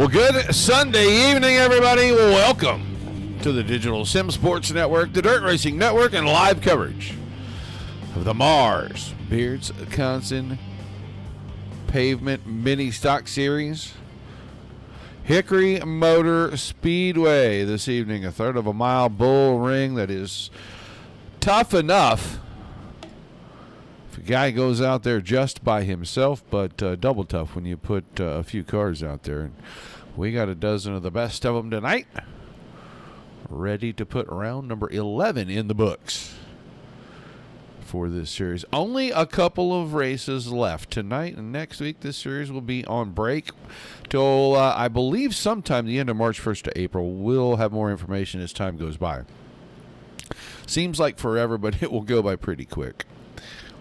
Well, good Sunday evening, everybody. Welcome to the Digital Sim Sports Network, the Dirt Racing Network, and live coverage of the Mars Beardsconsin Pavement Mini Stock Series. Hickory Speedway this evening, a third of a mile bull ring that is tough enough if a guy goes out there just by himself, but double tough when you put a few cars out there. And we got a dozen of the best of them tonight, ready to put round number 11 in the books for this series. Only a couple of races left tonight, and next week this series will be on break till I believe sometime the end of March 1st to April. We'll have more information as time goes by. Seems like forever, but it will go by pretty quick.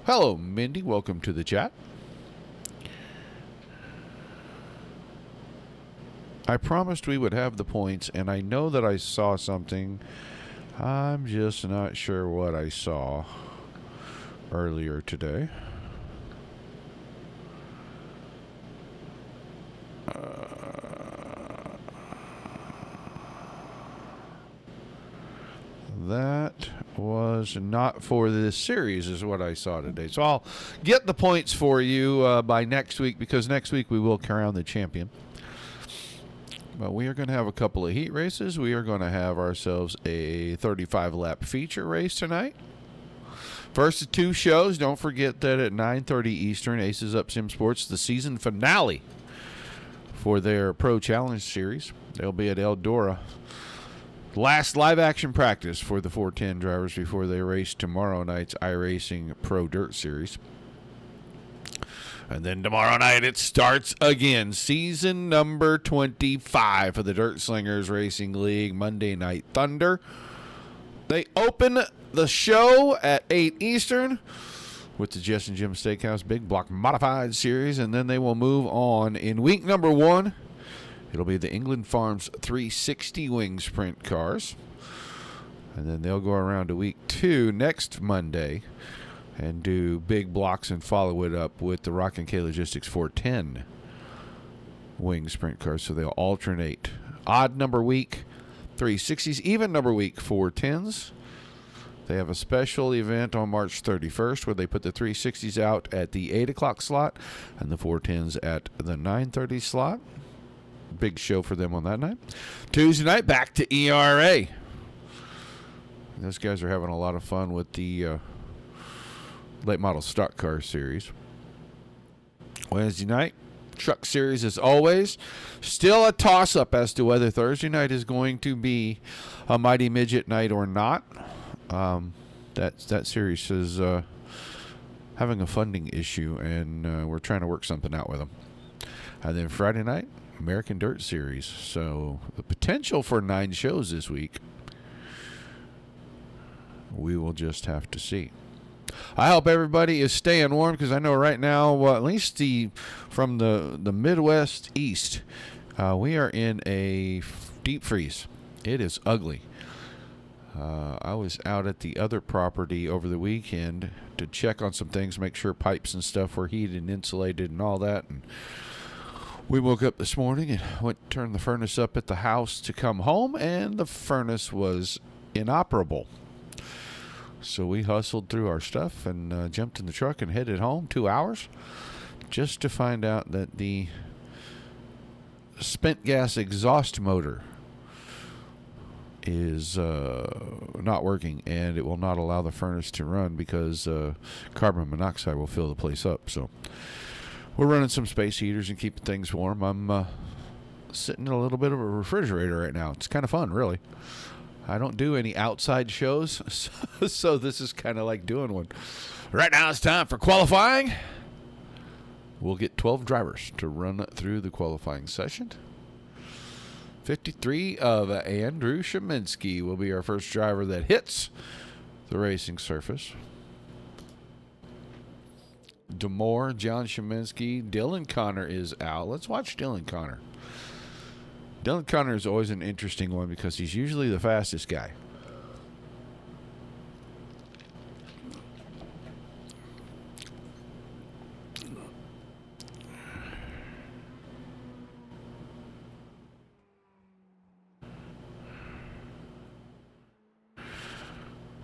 Hello, Mindy. Welcome to the chat. I promised we would have the points, and I know that I saw something. I'm just not sure what I saw earlier today. That was not for this series is what I saw today. So I'll get the points for you by next week, because next week we will crown the champion. But we are going to have a couple of heat races. We are going to have ourselves a 35-lap feature race tonight. First of two shows, don't forget that at 9:30 Eastern, Aces Up Sim Sports, the season finale for their Pro Challenge Series. They'll be at Eldora. Last live action practice for the 410 drivers before they race tomorrow night's iRacing Pro Dirt Series. And then tomorrow night it starts again. Season number 25 for the Dirt Slingers Racing League Monday Night Thunder. They open the show at 8 Eastern with the Jess and Jim Steakhouse Big Block Modified Series. And then they will move on in week number 1. It'll be the England Farms 360 wing sprint cars. And then they'll go around to week 2 next Monday and do big blocks and follow it up with the Rock and K Logistics 410 wing sprint cars. So they'll alternate odd number week 360s, even number week 410s. They have a special event on March 31st where they put the 360s out at the 8 o'clock slot and the 410s at the 9:30 slot. Big show for them on that night. Tuesday night, back to ERA. Those guys are having a lot of fun with the late model stock car series. Wednesday night, truck series as always. Still a toss-up as to whether Thursday night is going to be a Mighty Midget night or not. That series is having a funding issue, and we're trying to work something out with them. And then Friday night, American Dirt Series. So the potential for 9 shows this week. We will just have to see. I hope everybody is staying warm, because I know right now, at least from the Midwest East, we are in a deep freeze. It is ugly. I was out at the other property over the weekend to check on some things, make sure pipes and stuff were heated and insulated and all that. And we woke up this morning and went to turn the furnace up at the house to come home, and the furnace was inoperable. So we hustled through our stuff and jumped in the truck and headed home 2 hours just to find out that the spent gas exhaust motor is not working, and it will not allow the furnace to run because carbon monoxide will fill the place up. So we're running some space heaters and keeping things warm. I'm sitting in a little bit of a refrigerator right now. It's kind of fun, really. I don't do any outside shows, so this is kind of like doing one. Right now it's time for qualifying. We'll get 12 drivers to run through the qualifying session. 53 of Andrew Sheminsky will be our first driver that hits the racing surface. Demore, John Sheminsky, Dylan Connor is out. Let's watch Dylan Connor. Dylan Connor is always an interesting one because he's usually the fastest guy.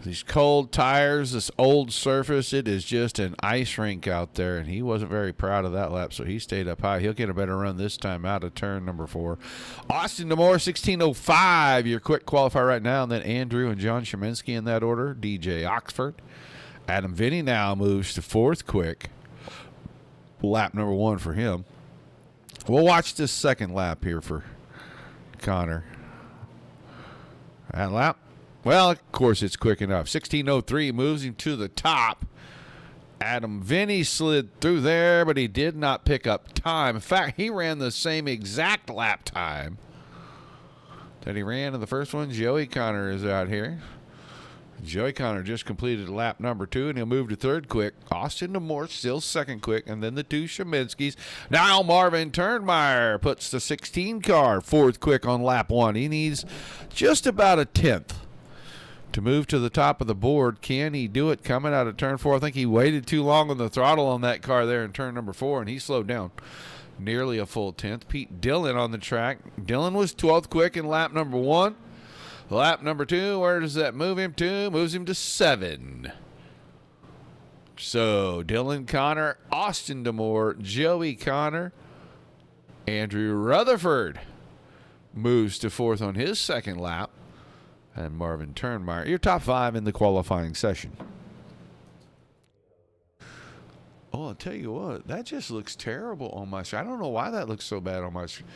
These cold tires, this old surface, it is just an ice rink out there, and he wasn't very proud of that lap, so he stayed up high. He'll get a better run this time out of turn number 4. Austin Demore, 16:05, your quick qualifier right now, and then Andrew and John Sheminsky in that order. DJ Oxford. Adam Vinny now moves to 4th quick. Lap number 1 for him. We'll watch this second lap here for Connor. That lap. Well, of course, it's quick enough. 16:03 moves him to the top. Adam Vinny slid through there, but he did not pick up time. In fact, he ran the same exact lap time that he ran in the first one. Joey Connor is out here. Joey Connor just completed lap number 2, and he'll move to 3rd quick. Austin Demore still 2nd quick, and then the 2 Sheminskis. Now Marvin Turnmeyer puts the 16 car 4th quick on lap 1. He needs just about a 10th to move to the top of the board. Can he do it coming out of turn 4? I think he waited too long on the throttle on that car there in turn number 4, and he slowed down nearly a full 10th. Pete Dillon on the track. Dillon was 12th quick in lap number 1. Lap number 2, where does that move him to? Moves him to 7. So Dylan Connor, Austin Demore, Joey Connor, Andrew Rutherford moves to 4th on his 2nd lap. And Marvin Turnmeyer, your top 5 in the qualifying session. Oh, I'll tell you what, that just looks terrible on my screen. I don't know why that looks so bad on my screen.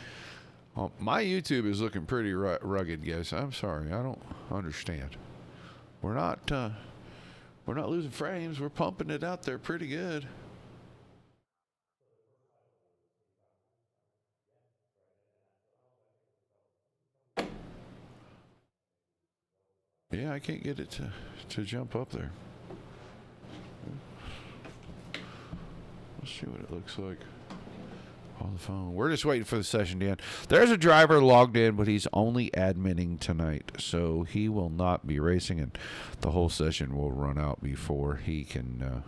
Oh, my YouTube is looking pretty rugged, guys. I'm sorry, I don't understand. We're not losing frames. We're pumping it out there pretty good. Yeah, I can't get it to jump up there. Let's see what it looks like on the phone. We're just waiting for the session to end. There's a driver logged in, but he's only adminning tonight, so he will not be racing, and the whole session will run out before he can...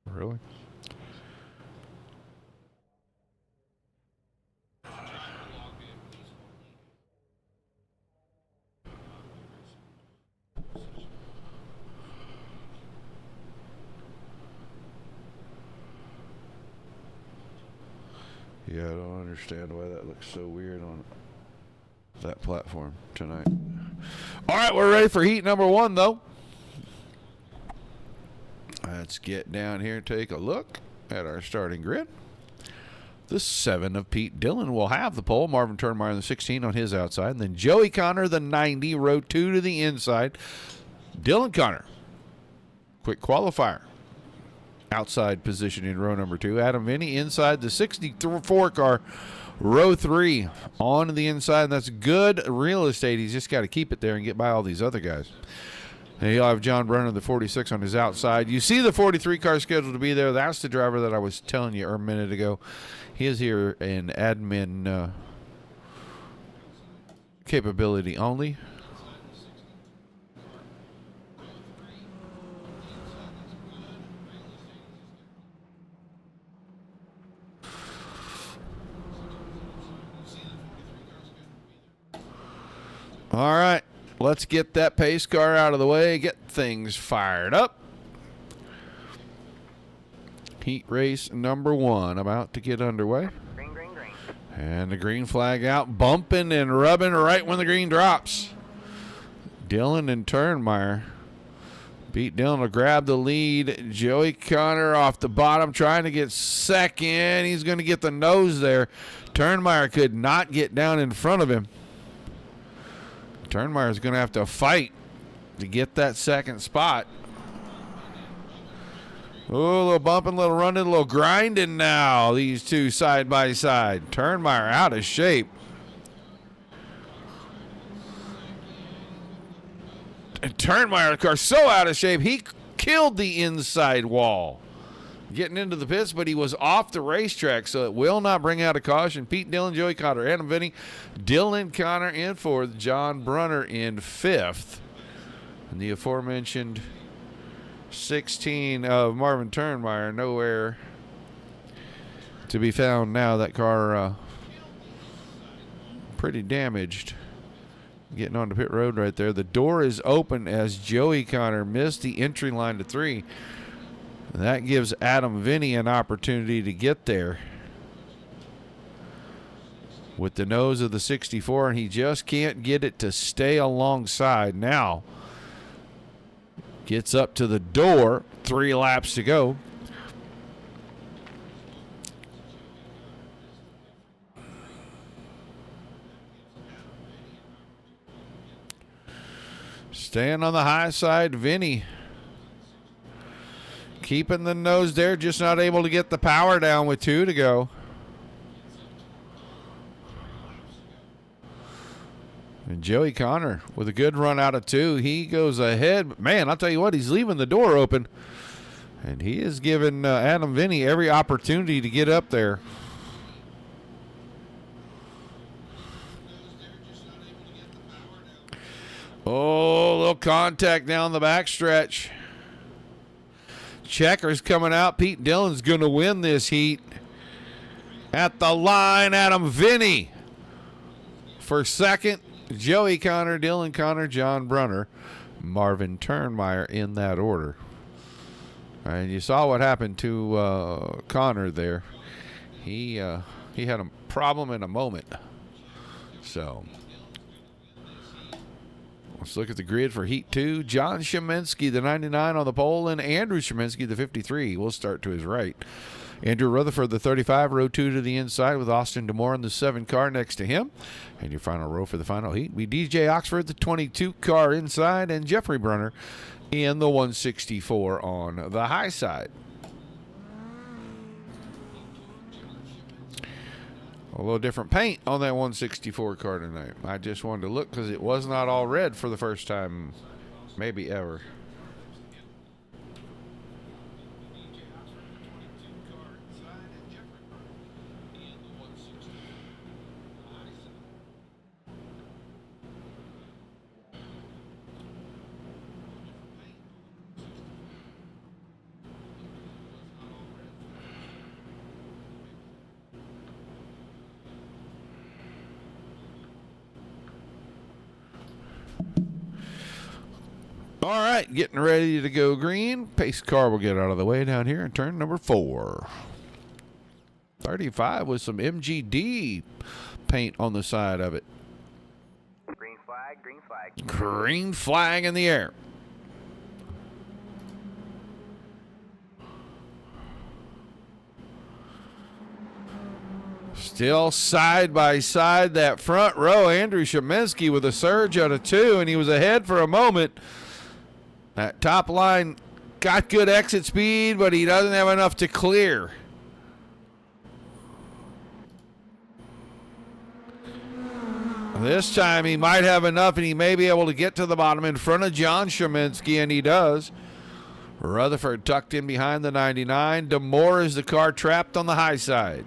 Really? Yeah, I don't understand why that looks so weird on that platform tonight. All right, we're ready for heat number 1, though. Let's get down here and take a look at our starting grid. The 7 of Pete Dillon will have the pole. Marvin Turnmeyer, the 16 on his outside. And then Joey Connor, the 90, row 2 to the inside. Dylan Connor, quick qualifier. Outside position in row number 2. Adam Vinny inside the 64 car, row 3 on the inside. And that's good real estate. He's just got to keep it there and get by all these other guys. And he'll have John Brunner, the 46, on his outside. You see the 43 car scheduled to be there. That's the driver that I was telling you a minute ago. He is here in admin capability only. All right, let's get that pace car out of the way, get things fired up. Heat race number 1 about to get underway. Green, green, green. And the green flag out, bumping and rubbing right when the green drops. Dillon and Turnmeyer. Pete Dillon will grab the lead. Joey Connor off the bottom trying to get 2nd. He's going to get the nose there. Turnmeyer could not get down in front of him. Turnmeyer's going to have to fight to get that 2nd spot. Oh, a little bumping, a little running, a little grinding now. These two side by side. Turnmeyer out of shape. And Turnmeyer, of course, so out of shape, he killed the inside wall. Getting into the pits, but he was off the racetrack, so it will not bring out a caution. Pete Dillon, Joey Connor, Adam Vinny, Dylan Connor in 4th, John Brunner in 5th. And the aforementioned 16 of Marvin Turnmeyer nowhere to to be found now. That car pretty damaged. Getting onto pit road right there. The door is open as Joey Connor missed the entry line to 3. That gives Adam Vinny an opportunity to get there with the nose of the 64, and he just can't get it to stay alongside. Now gets up to the door. 3 laps to go. Staying on the high side, Vinny. Keeping the nose there, just not able to get the power down with 2 to go. And Joey Connor with a good run out of 2. He goes ahead. Man, I'll tell you what, he's leaving the door open. And he is giving Adam Vinny every opportunity to get up there. Oh, a little contact down the backstretch. Checkers coming out. Pete Dillon's going to win this heat. At the line, Adam Vinny for second. Joey Connor, Dylan Connor, John Brunner, Marvin Turnmeyer in that order. And you saw what happened to Connor there. He had a problem in a moment. So let's look at the grid for Heat 2. John Sheminsky, the 99 on the pole, and Andrew Sheminsky, the 53. We'll start to his right. Andrew Rutherford, the 35, row 2 to the inside with Austin DeMore in the 7 car next to him. And your final row for the final heat will be DJ Oxford, the 22 car inside, and Jeffrey Brunner in the 164 on the high side. A little different paint on that 164 car tonight. I just wanted to look because it was not all red for the first time, maybe ever. All right, getting ready to go green. Pace car will get out of the way down here in turn number 4. 35 with some MGD paint on the side of it. Green flag, green flag. Green flag in the air. Still side by side, that front row. Andrew Sheminsky with a surge out of 2, and he was ahead for a moment. That top line got good exit speed, but he doesn't have enough to clear. This time he might have enough, and he may be able to get to the bottom in front of John Sheminsky, and he does. Rutherford tucked in behind the 99. DeMore is the car trapped on the high side.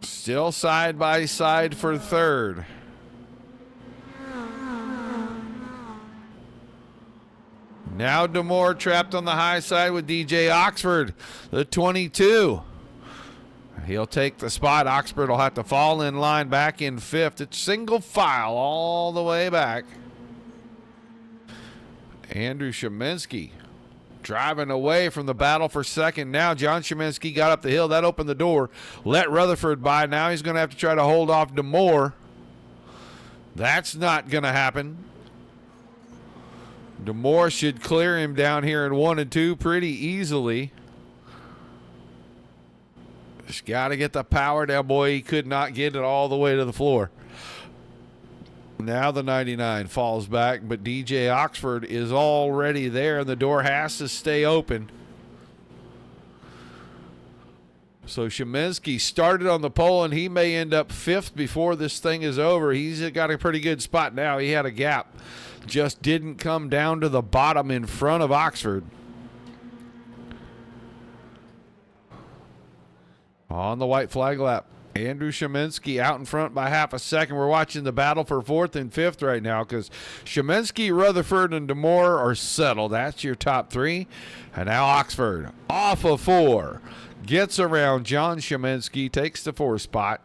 Still side by side for third. Now DeMore trapped on the high side with DJ Oxford, the 22. He'll take the spot. Oxford will have to fall in line back in 5th. It's single file all the way back. Andrew Sheminsky driving away from the battle for second. Now John Sheminsky got up the hill. That opened the door. Let Rutherford by. Now he's going to have to try to hold off DeMore. That's not going to happen. DeMore should clear him down here in 1 and 2 pretty easily. Just got to get the power down. Boy, he could not get it all the way to the floor. Now the 99 falls back, but DJ Oxford is already there, and the door has to stay open. So Sheminsky started on the pole, and he may end up 5th before this thing is over. He's got a pretty good spot now. He had a gap. Just didn't come down to the bottom in front of Oxford. On the white flag lap. Andrew Shemensky out in front by half a second. We're watching the battle for 4th and 5th right now because Shemensky, Rutherford, and DeMore are settled. That's your top 3. And now Oxford off of 4. Gets around John Shemensky, takes the 4 spot.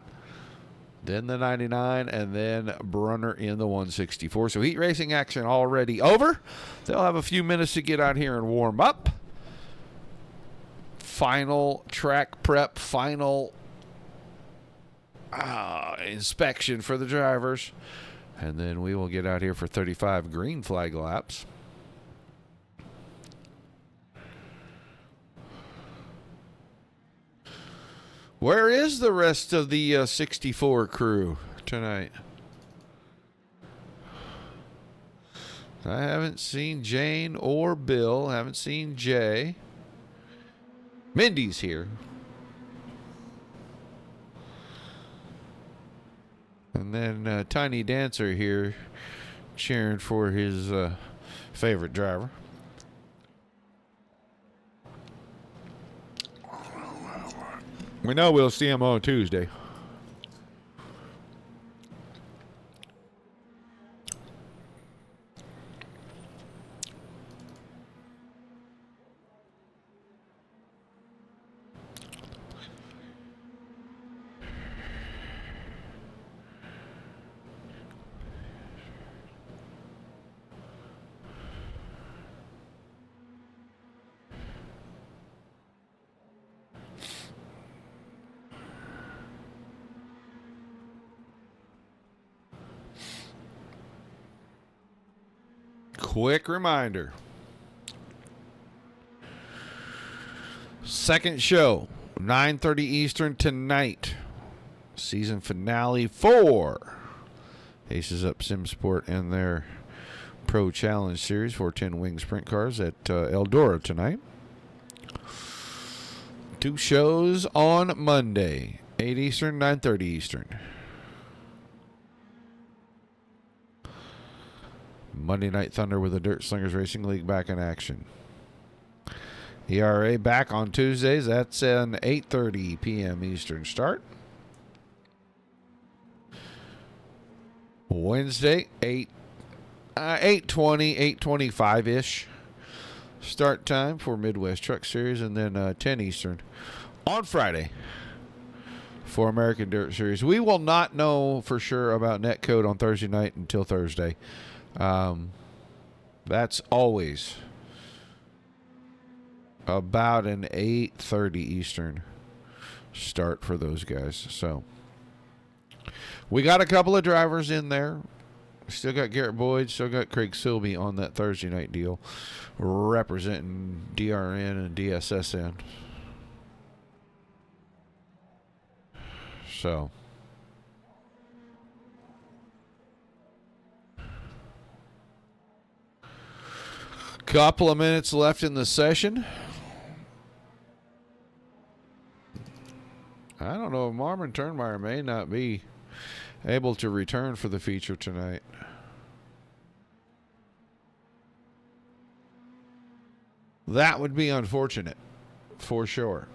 Then the 99, and then Brunner in the 164. So heat racing action already over. They'll have a few minutes to get out here and warm up. Final track prep, final inspection for the drivers. And then we will get out here for 35 green flag laps. Where is the rest of the 64 crew tonight? I haven't seen Jane or Bill. Haven't seen Jay. Mindy's here. And then Tiny Dancer here cheering for his favorite driver. We know we'll see him on Tuesday. Quick reminder. Second show, 9:30 Eastern tonight. Season finale for Aces Up Simsport and their Pro Challenge Series 410 Wing Sprint Cars at Eldora tonight. 2 shows on Monday, 8 Eastern, 9:30 Eastern. Monday Night Thunder with the Dirt Slingers Racing League back in action. ERA back on Tuesdays. That's an 8:30 p.m. Eastern start. Wednesday, 8:20, 8:25-ish start time for Midwest Truck Series, and then 10 Eastern on Friday for American Dirt Series. We will not know for sure about netcode on Thursday night until Thursday. That's always about an 8:30 Eastern start for those guys. So we got a couple of drivers in there. Still got Garrett Boyd, still got Craig Silby on that Thursday night deal, representing DRN and DSSN. So couple of minutes left in the session. I don't know if Marvin Turnmeyer may not be able to return for the feature tonight. That would be unfortunate, for sure.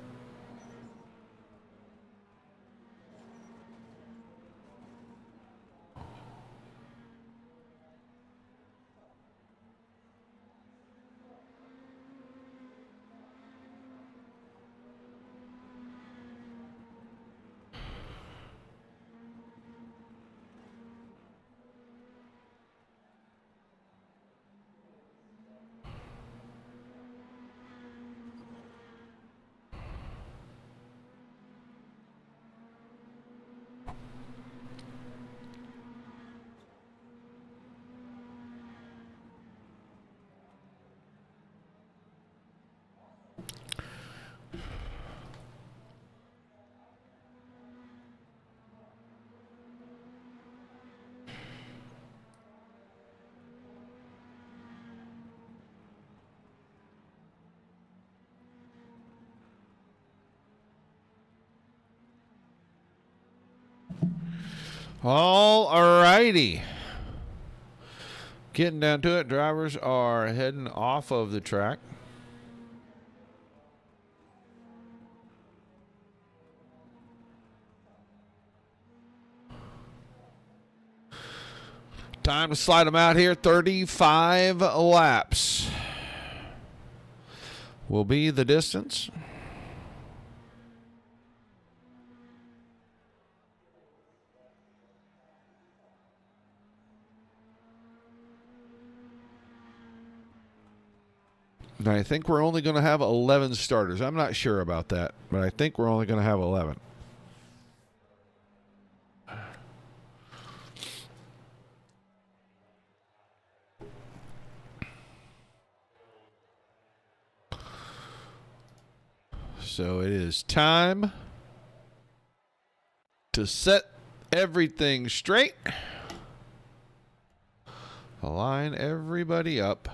All righty. Getting down to it, drivers are heading off of the track. Time to slide them out here. 35 laps will be the distance. And I think we're only going to have 11 starters. I'm not sure about that, but I think we're only going to have 11. So it is time to set everything straight. Align everybody up.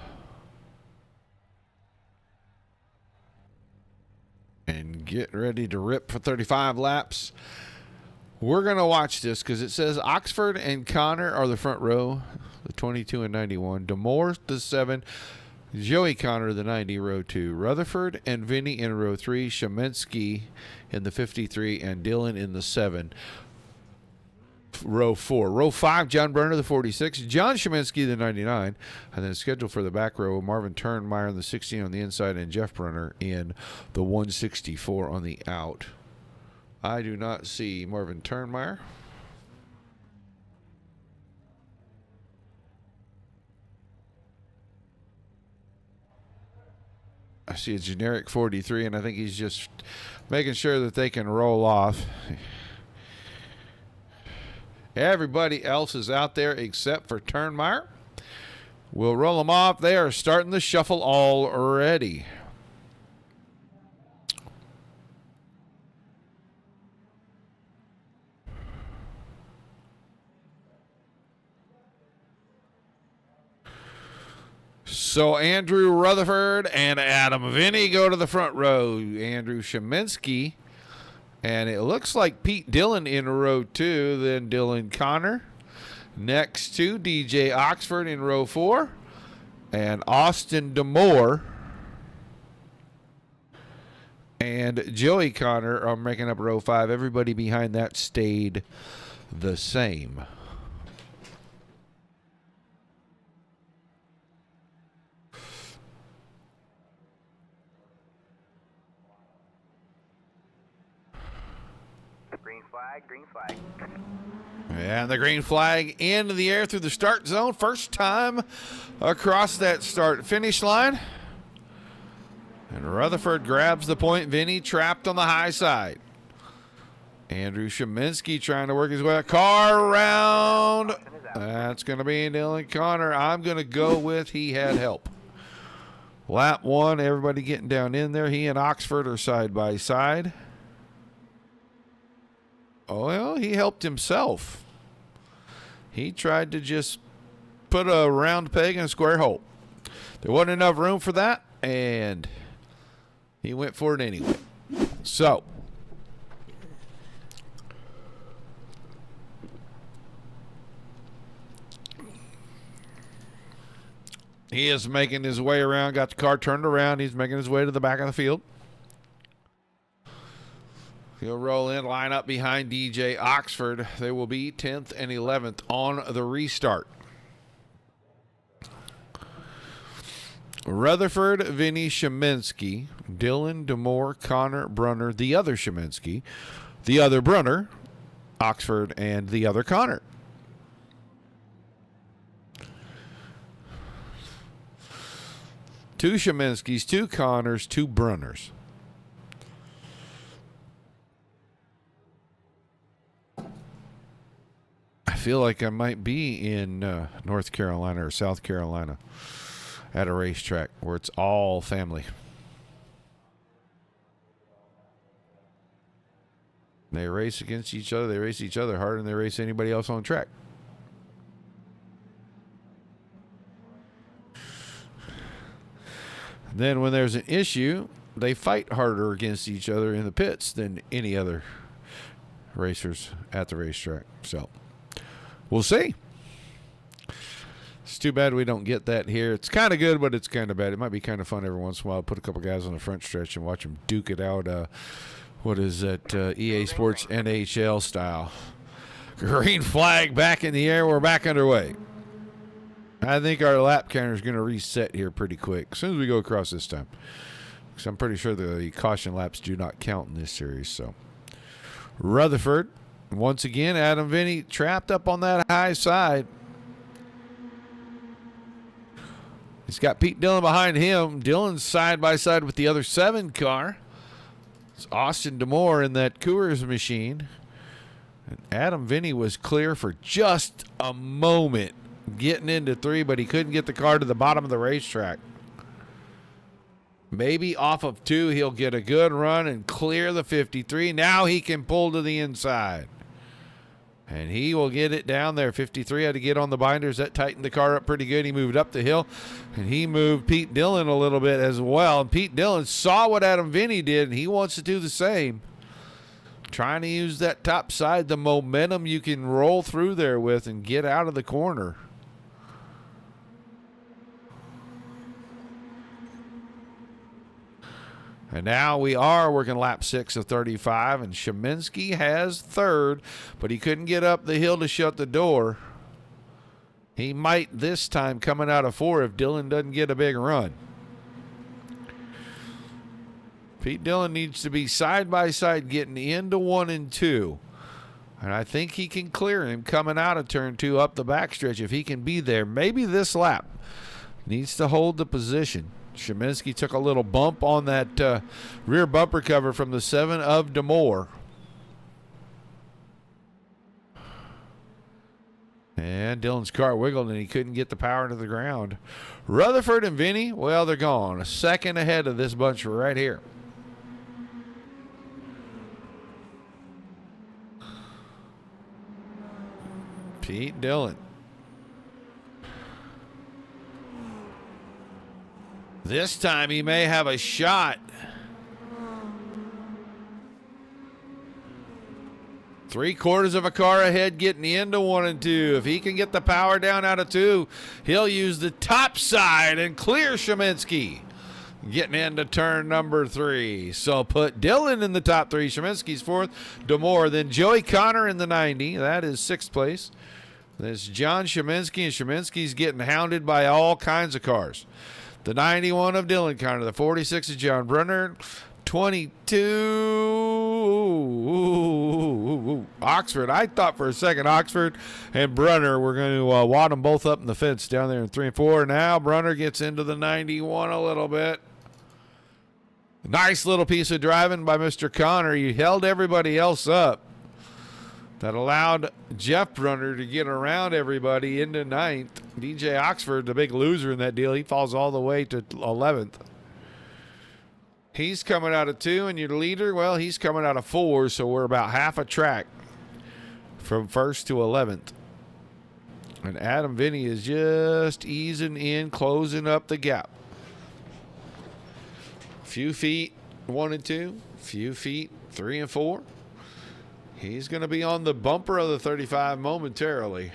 And get ready to rip for 35 laps. We're going to watch this because it says Oxford and Connor are the front row, the 22 and 91. Damore, the 7. Joey Connor, the 90, row 2. Rutherford and Vinny in row 3. Shemensky in the 53. And Dylan in the 7. Row 4. Row 5, John Brunner, the 46. John Shemensky, the 99. And then scheduled for the back row, Marvin Turnmeyer in the 16 on the inside, and Jeff Brunner in the 164 on the out. I do not see Marvin Turnmeyer. I see a generic 43, and I think he's just making sure that they can roll off. Everybody else is out there except for Turnmeyer. We'll roll them off. They are starting the shuffle already. So Andrew Rutherford and Adam Vinny go to the front row. Andrew Shemensky. And it looks like Pete Dillon in row 2, then Dylan Connor. Next to DJ Oxford in row 4. And Austin Damore and Joey Connor are making up row 5. Everybody behind that stayed the same. Green flag. And the green flag into the air through the start zone. First time across that start-finish line. And Rutherford grabs the point. Vinny trapped on the high side. Andrew Shemensky trying to work his way. Car around. That's going to be Dylan Connor. I'm going to go with he had help. Lap 1, everybody getting down in there. He and Oxford are side by side. Oh, well, he helped himself. He tried to just put a round peg in a square hole. There wasn't enough room for that, and he went for it anyway. So, he is making his way around, got the car turned around. He's making his way to the back of the field. He'll roll in, line up behind DJ Oxford. They will be 10th and 11th on the restart. Rutherford, Vinny, Shemensky, Dylan, Damore, Connor, Brunner, the other Shemensky, the other Brunner, Oxford, and the other Connor. Two Shemenskys, two Connors, two Brunners. I feel like I might be in North Carolina or South Carolina at a racetrack where it's all family. They race against each other. They race each other harder than they race anybody else on track. Then when there's an issue, they fight harder against each other in the pits than any other racers at the racetrack. So we'll see. It's too bad we don't get that here. It's kind of good, but it's kind of bad. It might be kind of fun every once in a while. Put a couple guys on the front stretch and watch them duke it out. What is that? EA Sports NHL style. Green flag back in the air. We're back underway. I think our lap counter is going to reset here pretty quick as soon as we go across this time. Because I'm pretty sure the caution laps do not count in this series. So Rutherford, once again, Adam Vinny trapped up on that high side. He's got Pete Dillon behind him. Dillon's side by side with the other 7 car. It's Austin D'Amore in that Coors machine. And Adam Vinny was clear for just a moment getting into 3, but he couldn't get the car to the bottom of the racetrack. Maybe off of 2, he'll get a good run and clear the 53. Now he can pull to the inside. And he will get it down there. 53 had to get on the binders. That tightened the car up pretty good. He moved up the hill, and he moved Pete Dillon a little bit as well. And Pete Dillon saw what Adam Vinny did, and he wants to do the same. Trying to use that top side, the momentum you can roll through there with and get out of the corner. And now we are working lap 6 of 35, and Sheminsky has 3rd, but he couldn't get up the hill to shut the door. He might this time coming out of 4 if Dillon doesn't get a big run. Pete Dillon needs to be side by side getting into 1 and 2. And I think he can clear him coming out of turn 2 up the backstretch if he can be there. Maybe this lap needs to hold the position. Sheminsky took a little bump on that rear bumper cover from the 7 of D'Amore. And Dillon's car wiggled, and he couldn't get the power to the ground. Rutherford and Vinny, well, they're gone. A second ahead of this bunch right here. Pete Dillon. This time he may have a shot. 3/4 of a car ahead getting into 1 and 2. If he can get the power down out of 2, he'll use the top side and clear Sheminsky. Getting into turn number 3. So put Dillon in the top 3. Sheminsky's 4th. D'Amore. Then Joey Connor in the 90. That is 6th place. There's John Sheminsky, and Sheminsky's getting hounded by all kinds of cars. The 91 of Dillon Connor, the 46 of John Brunner, 22 Oxford. I thought for a second Oxford and Brunner were going to wad them both up in the fence down there in 3 and 4. Now Brunner gets into the 91 a little bit. Nice little piece of driving by Mr. Connor. He held everybody else up. That allowed Jeff Brunner to get around everybody into 9th. DJ Oxford, the big loser in that deal, he falls all the way to 11th. He's coming out of 2, and your leader, well, he's coming out of 4, so we're about half a track from 1st to 11th. And Adam Vinny is just easing in, closing up the gap. Few feet, 1 and 2. Few feet, 3 and 4. He's going to be on the bumper of the 35 momentarily.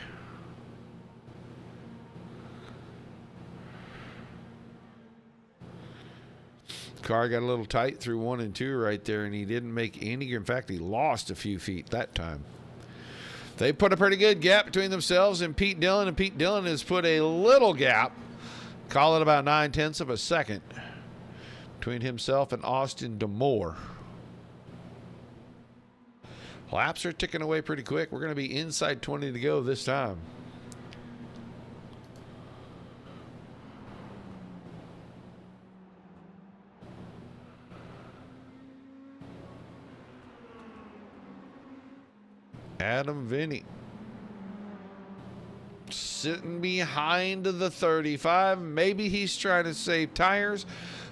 Car got a little tight through 1 and 2 right there, and he didn't make any. In fact, he lost a few feet that time. They put a pretty good gap between themselves and Pete Dillon, and Pete Dillon has put a little gap, call it about 9/10 of a second, between himself and Austin D'Amore. Laps are ticking away pretty quick. We're going to be inside 20 to go this time. Adam Vinny sitting behind the 35. Maybe he's trying to save tires.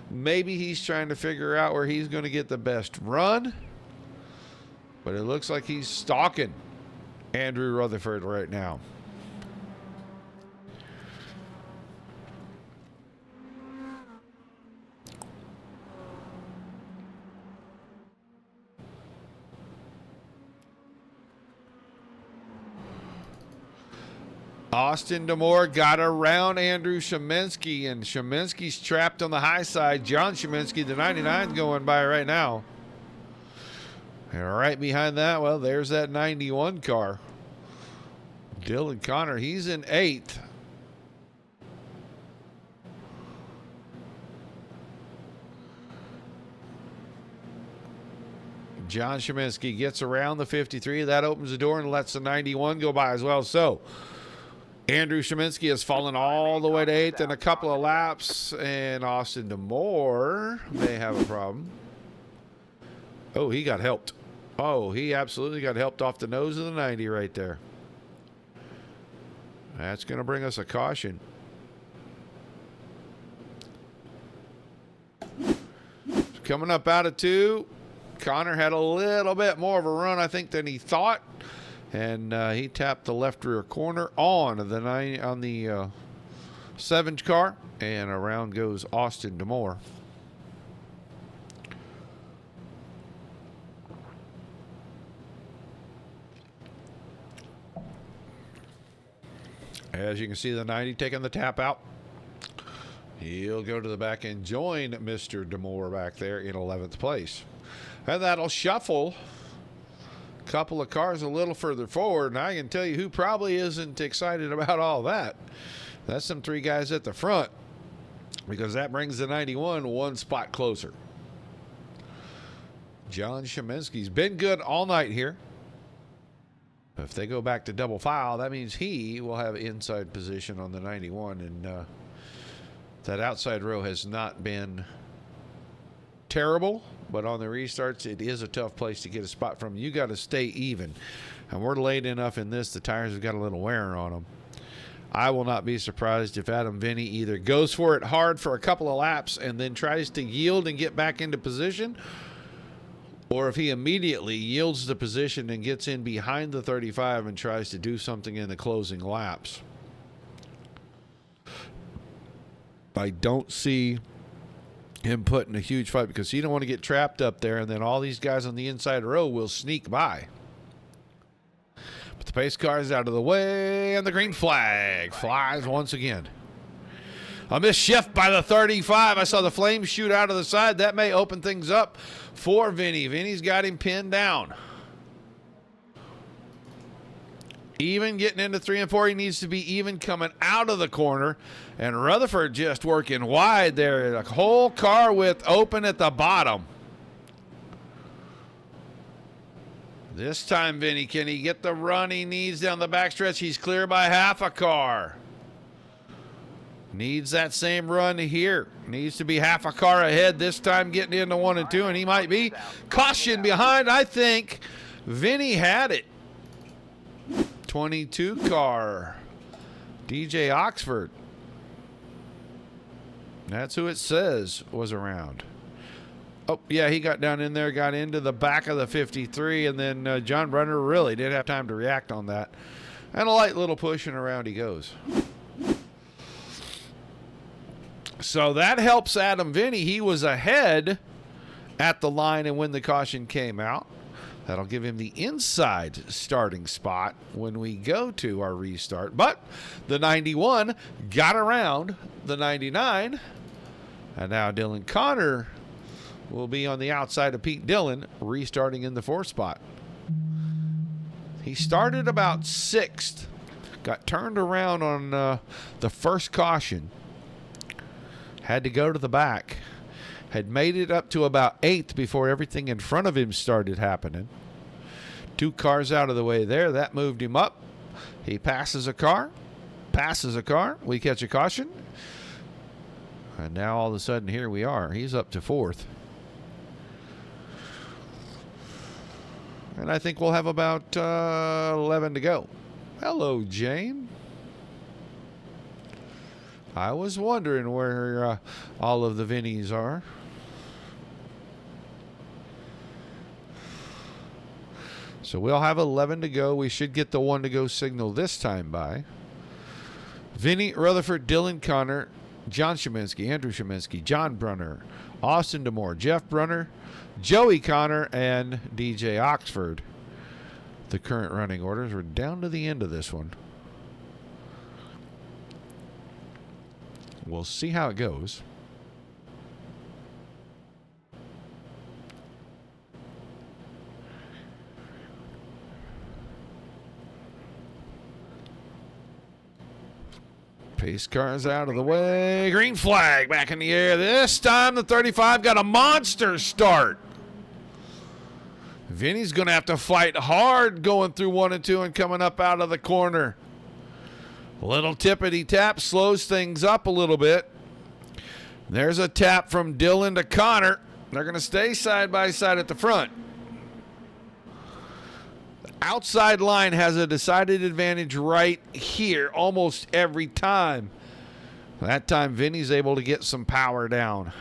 Maybe he's trying to figure out where he's going to get the best run. But it looks like he's stalking Andrew Rutherford right now. Austin D'Amore got around Andrew Sheminsky, and Sheminsky's trapped on the high side. John Sheminsky, the 99, going by right now. And right behind that, well, there's that 91 car. Dillon Connor, he's in 8th. John Sheminsky gets around the 53. That opens the door and lets the 91 go by as well. So Andrew Sheminsky has fallen all the way to 8th in a couple of laps, and Austin DeMoore may have a problem. Oh, he got helped. Oh, he absolutely got helped off the nose of the 90 right there. That's going to bring us a caution. Coming up out of 2, Connor had a little bit more of a run, I think, than he thought. And he tapped the left rear corner on the 7-inch car, and around goes Austin DeMoore. As you can see, the 90 taking the tap out. He'll go to the back and join Mr. DeMoore back there in 11th place. And that'll shuffle couple of cars a little further forward, and I can tell you who probably isn't excited about all that. That's some 3 guys at the front, because that brings the 91 one spot closer. John Sheminsky's been good all night here. If they go back to double file, that means he will have inside position on the 91, and that outside row has not been terrible, but on the restarts, it is a tough place to get a spot from. You got to stay even, and we're late enough in this, the tires have got a little wear on them. I will not be surprised if Adam Vinny either goes for it hard for a couple of laps and then tries to yield and get back into position, or if he immediately yields the position and gets in behind the 35 and tries to do something in the closing laps. I don't see him putting a huge fight, because you don't want to get trapped up there, and then all these guys on the inside row will sneak by. But the pace car is out of the way, and the green flag flies once again. A missed shift by the 35. I saw the flames shoot out of the side. That may open things up for Vinny. Vinny's got him pinned down. Even getting into 3 and 4, he needs to be even coming out of the corner. And Rutherford just working wide there. The whole car width open at the bottom. This time, Vinny, can he get the run he needs down the backstretch? He's clear by half a car. Needs that same run here. Needs to be half a car ahead this time, getting into 1 and 2, and he might be. Caution behind. I think Vinny had it. 22 car. DJ Oxford. That's who it says was around. Oh, yeah, he got down in there, got into the back of the 53, and then John Brunner really didn't have time to react on that. And a light little push, and around he goes. So that helps Adam Vinny. He was ahead at the line, and when the caution came out, that'll give him the inside starting spot when we go to our restart. But the 91 got around the 99, and now Dylan Connor will be on the outside of Pete Dillon, restarting in the 4th spot. He started about 6th, got turned around on the first caution, had to go to the back, had made it up to about 8th before everything in front of him started happening. 2 cars out of the way there, that moved him up. He passes a car, we catch a caution, and now all of a sudden here we are. He's up to 4th. And I think we'll have about 11 to go. Hello, Jane. I was wondering where all of the Vinnies are. So we'll have 11 to go. We should get the 1 to go signal this time by Vinny, Rutherford, Dylan Connor, John Sheminsky, Andrew Sheminsky, John Brunner, Austin DeMoore, Jeff Brunner, Joey Connor, and DJ Oxford. The current running orders. We're down to the end of this one. We'll see how it goes. Pace cars out of the way. Green flag back in the air. This time the 35 got a monster start. Vinny's going to have to fight hard going through 1 and 2 and coming up out of the corner. A little tippity tap slows things up a little bit. There's a tap from Dylan to Connor. They're going to stay side by side at the front. The outside line has a decided advantage right here almost every time. That time Vinny's able to get some power down.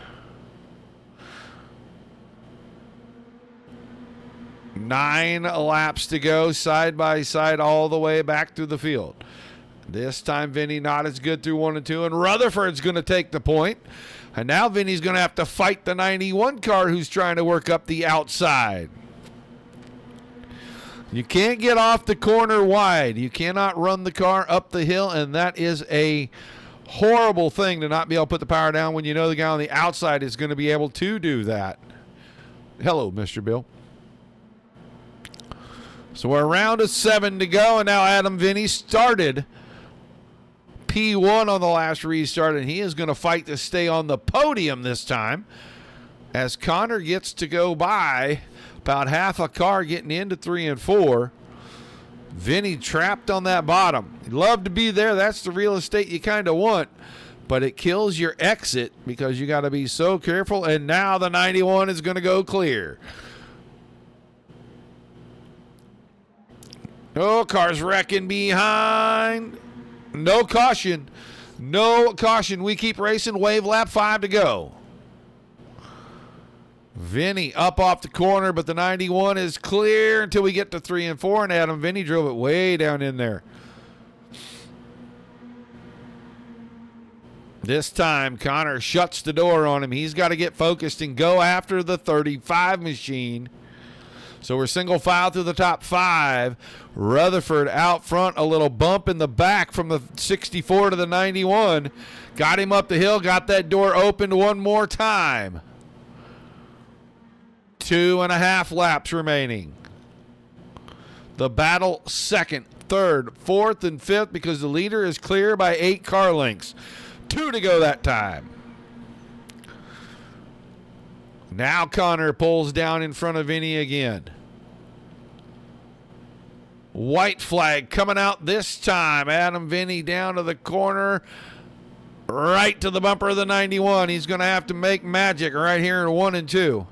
9 laps to go, side by side all the way back through the field. This time Vinny not as good through 1 and 2, and Rutherford's going to take the point. And now Vinny's going to have to fight the 91 car who's trying to work up the outside. You can't get off the corner wide. You cannot run the car up the hill, and that is a horrible thing to not be able to put the power down when you know the guy on the outside is going to be able to do that. Hello, Mr. Bill. So we're around to 7 to go, and now Adam Vinny started P1 on the last restart, and he is going to fight to stay on the podium this time as Connor gets to go by about half a car getting into 3 and 4. Vinny trapped on that bottom. He'd love to be there. That's the real estate you kind of want, but it kills your exit because you got to be so careful, and now the 91 is going to go clear. Oh, car's wrecking behind. No caution. No caution. We keep racing. Wave lap 5 to go. Vinny up off the corner, but the 91 is clear until we get to 3 and 4, and Adam Vinny drove it way down in there. This time, Connor shuts the door on him. He's got to get focused and go after the 35 machine. So we're single file through the top 5. Rutherford out front, a little bump in the back from the 64 to the 91. Got him up the hill, got that door opened one more time. 2.5 laps remaining. The battle second, third, fourth, and fifth because the leader is clear by 8 car lengths. 2 to go that time. Now Connor pulls down in front of Vinny again. White flag coming out this time. Adam Vinny down to the corner, right to the bumper of the 91. He's going to have to make magic right here in 1 and 2.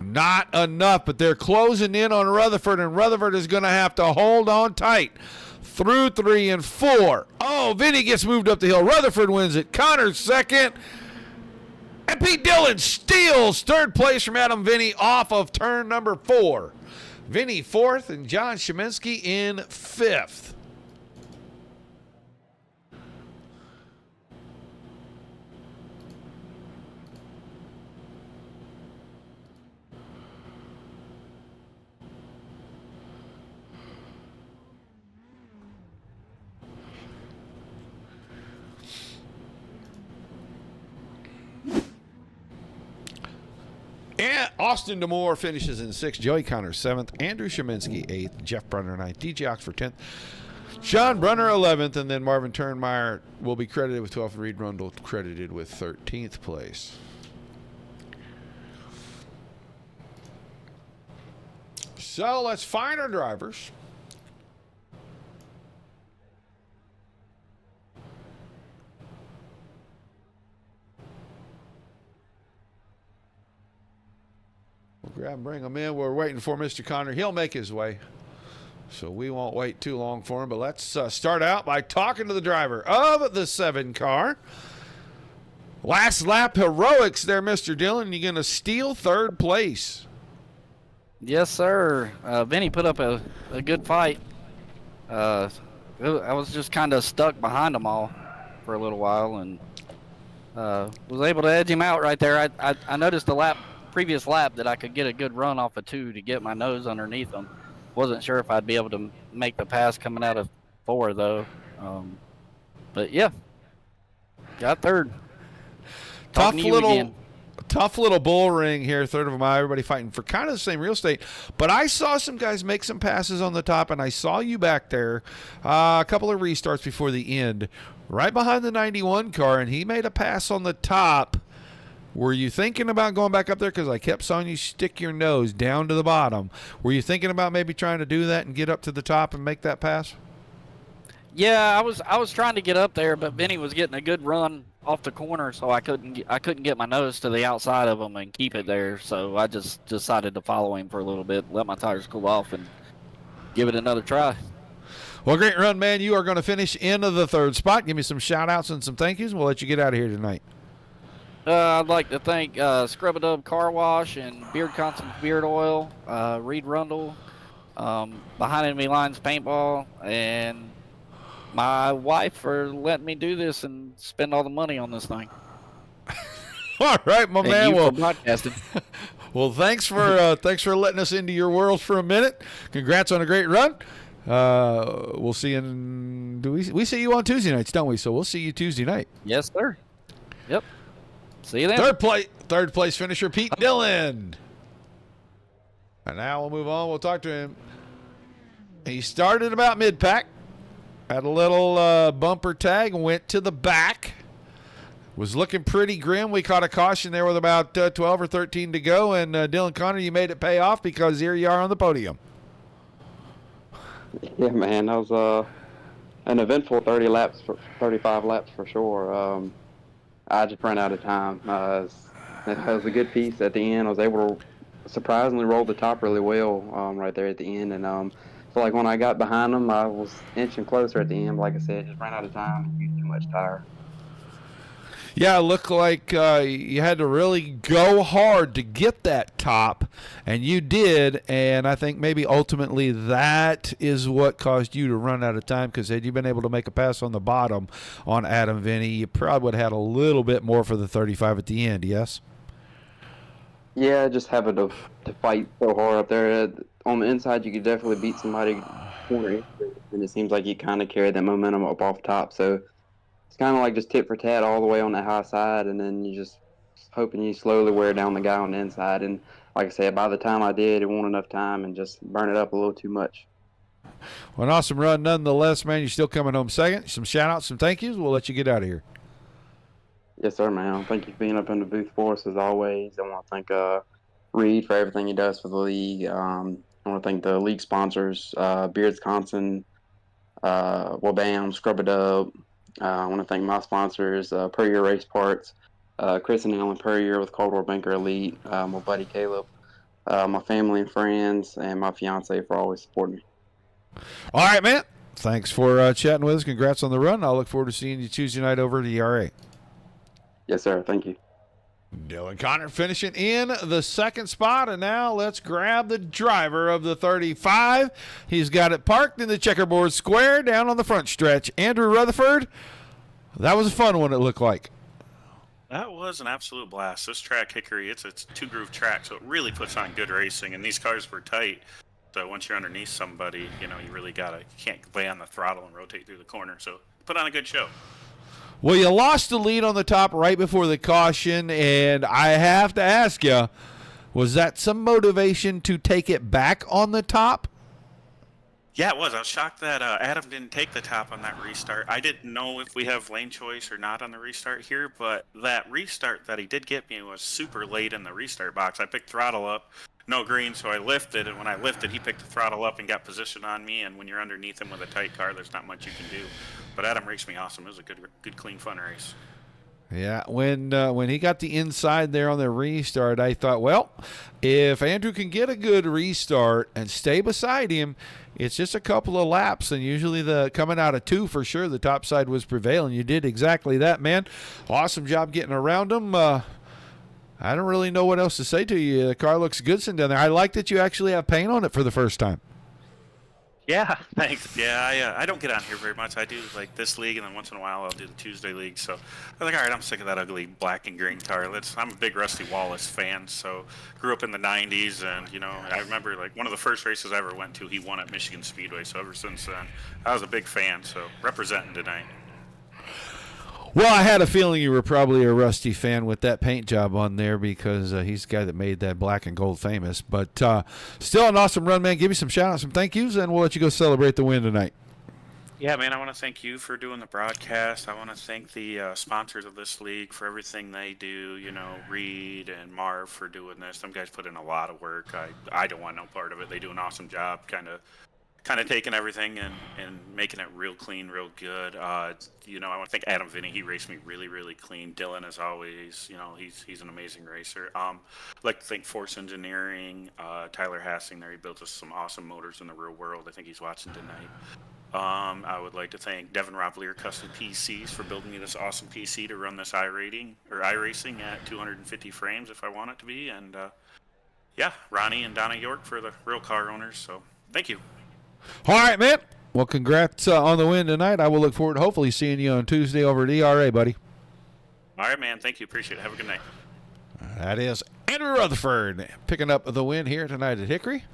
Not enough, but they're closing in on Rutherford, and Rutherford is going to have to hold on tight through 3 and 4. Oh, Vinny gets moved up the hill. Rutherford wins it. Connor's second. And Pete Dillon steals third place from Adam Vinny off of turn number 4. Vinny fourth and John Sheminski in 5th. And Austin DeMoore finishes in 6th. Joey Connor 7th. Andrew Sheminski 8th. Jeff Brunner 9th. DJ Oxford 10th. Sean Brunner 11th. And then Marvin Turnmeyer will be credited with 12th. Reed Rundle credited with 13th place. So let's find our drivers. Grab and bring them in. We're waiting for Mr. Connor. He'll make his way, so we won't wait too long for him. But let's start out by talking to the driver of the 7 car. Last lap heroics there, Mr. Dillon. You're going to steal 3rd place. Yes, sir. Vinny put up a good fight. I was just kind of stuck behind them all for a little while and was able to edge him out right there. I noticed the previous lap that I could get a good run off of 2 to get my nose underneath them. Wasn't sure if I'd be able to make the pass coming out of 4 though. But yeah, got 3rd. Tough little bull ring here, 3rd of a mile. Everybody fighting for kind of the same real estate. But I saw some guys make some passes on the top, and I saw you back there a couple of restarts before the end, right behind the 91 car, and he made a pass on the top. Were you thinking about going back up there? Because I kept saw you stick your nose down to the bottom. Were you thinking about maybe trying to do that and get up to the top and make that pass? Yeah, I was trying to get up there, but Benny was getting a good run off the corner, so I couldn't get my nose to the outside of him and keep it there. So I just decided to follow him for a little bit, let my tires cool off, and give it another try. Well, great run, man. You are going to finish in the third spot. Give me some shout-outs and some thank yous, and we'll let you get out of here tonight. I'd like to thank Scrub-A-Dub Car Wash and Beardsconsin Beard Oil, Reed Rundle, Behind Enemy Lines Paintball, and my wife for letting me do this and spend all the money on this thing. All right, my man. You well, for podcasting. well, thanks for letting us into your world for a minute. Congrats on a great run. We'll see you. We see you on Tuesday nights, don't we? So we'll see you Tuesday night. Yes, sir. Yep. See you then. Third place finisher Pete Dillon. And now we'll move on. We'll talk to him. He started about mid-pack. Had a little bumper tag and went to the back. Was looking pretty grim. We caught a caution there with about 12 or 13 to go. And Dylan Connor, you made it pay off because here you are on the podium. Yeah, man. That was an eventful 35 laps for sure. I just ran out of time. It was a good piece at the end. I was able to surprisingly roll the top really well right there at the end. And so like when I got behind them, I was inching closer at the end. But like I said, just ran out of time and used too much tire. Yeah, it looked like you had to really go hard to get that top, and you did, and I think maybe ultimately that is what caused you to run out of time, because had you been able to make a pass on the bottom on Adam Vinny, you probably would have had a little bit more for the 35 at the end, yes? Yeah, just having to fight so hard up there. On the inside, you could definitely beat somebody corner, and it seems like you kind of carried that momentum up off top, so it's kind of like just tit for tat all the way on the high side, and then you just hoping you slowly wear down the guy on the inside. And like I said, by the time I did, it wasn't enough time and just burn it up a little too much. Well, an awesome run nonetheless, man. You're still coming home second. Some shout-outs, some thank yous. We'll let you get out of here. Yes, sir, man. Thank you for being up in the booth for us as always. I want to thank Reed for everything he does for the league. I want to thank the league sponsors, Beardsconsin, Wabam, Scrub-A-Dub. I want to thank my sponsors, Per Year Race Parts, Chris and Alan Per Year with Caldwell Banker Elite, my buddy Caleb, my family and friends, and my fiance for always supporting me. All right, man. Thanks for chatting with us. Congrats on the run. I'll look forward to seeing you Tuesday night over at the ERA. Yes, sir. Thank you. Dylan Connor finishing in the second spot, and now let's grab the driver of the 35. He's got it parked in the checkerboard square down on the front stretch. Andrew Rutherford, that was a fun one, it looked like. That was an absolute blast. This track, Hickory, it's a two-groove track, so it really puts on good racing, and these cars were tight. So once you're underneath somebody, you really you can't lay on the throttle and rotate through the corner. So put on a good show. Well, you lost the lead on the top right before the caution, and I have to ask you, was that some motivation to take it back on the top? Yeah, it was. I was shocked that Adam didn't take the top on that restart. I didn't know if we have lane choice or not on the restart here, but that restart that he did get me was super late in the restart box. I picked throttle up, no green, so I lifted, and when I lifted, he picked the throttle up and got position on me, and when you're underneath him with a tight car, there's not much you can do. But Adam raced me awesome. It was a good, clean, fun race. Yeah, when he got the inside there on the restart, I thought, well, if Andrew can get a good restart and stay beside him, it's just a couple of laps, and usually coming out of two for sure, the top side was prevailing. You did exactly that, man. Awesome job getting around him. I don't really know what else to say to you. The car looks good sitting down there. I like that you actually have paint on it for the first time. Yeah, thanks. Yeah, I don't get on here very much. I do like this league, and then once in a while I'll do the Tuesday league. So I was like, all right, I'm sick of that ugly black and green car. I'm a big Rusty Wallace fan, so grew up in the 90s, and I remember like one of the first races I ever went to, he won at Michigan Speedway. So ever since then, I was a big fan. So representing tonight. Well, I had a feeling you were probably a Rusty fan with that paint job on there because he's the guy that made that black and gold famous. But still an awesome run, man. Give you some shout-outs, some thank yous, and we'll let you go celebrate the win tonight. Yeah, man, I want to thank you for doing the broadcast. I want to thank the sponsors of this league for everything they do. You know, Reed and Marv for doing this. Them guys put in a lot of work. I don't want no part of it. They do an awesome job, kind of taking everything and making it real clean, real good. You know, I want to thank Adam Vinny. He raced me really, really clean. Dylan, as always, you know, he's an amazing racer. I'd like to thank Force Engineering, Tyler Hassing there. He built us some awesome motors in the real world. I think he's watching tonight. I would like to thank Devin Rovlier Custom PCs for building me this awesome PC to run this iRacing at 250 frames if I want it to be. And yeah, Ronnie and Donna York for the real car owners. So thank you. All right, man. Well, congrats on the win tonight. I will look forward to hopefully seeing you on Tuesday over at ERA, buddy. All right, man. Thank you. Appreciate it. Have a good night. That is Andrew Rutherford picking up the win here tonight at Hickory.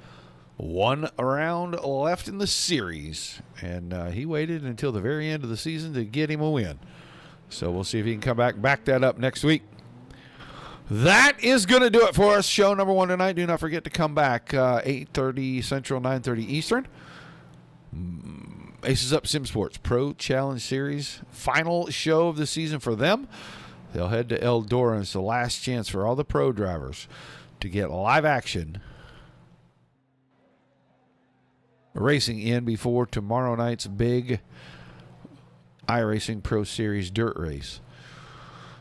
1 round left in the series, and he waited until the very end of the season to get him a win. So we'll see if he can come back that up next week. That is going to do it for us. Show number 1 tonight. Do not forget to come back 8:30 Central, 9:30 Eastern. Aces Up Sim Sports Pro Challenge Series. Final show of the season for them. They'll head to Eldora, and it's the last chance for all the pro drivers to get live action racing in before tomorrow night's big iRacing Pro Series dirt race.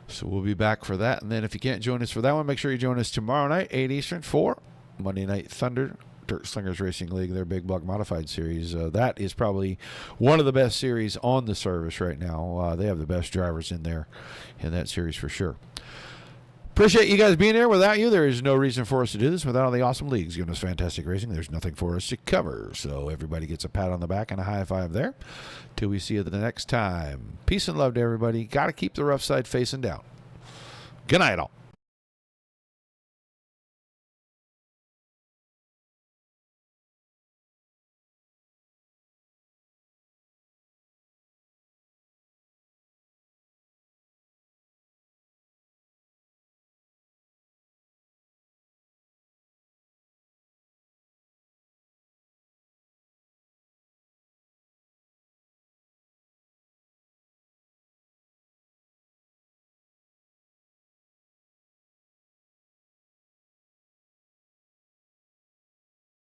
So we'll be back for that. And then if you can't join us for that one, make sure you join us tomorrow night, 8 Eastern, for Monday Night Thunder, Dirt Slingers Racing League, their Big Block Modified Series. That is probably one of the best series on the service right now. They have the best drivers in there in that series for sure. Appreciate you guys being here. Without you, there is no reason for us to do this. Without all the awesome leagues giving us fantastic racing, there's nothing for us to cover. So everybody gets a pat on the back and a high five there. Till we see you the next time. Peace and love to everybody. Got to keep the rough side facing down. Good night, all.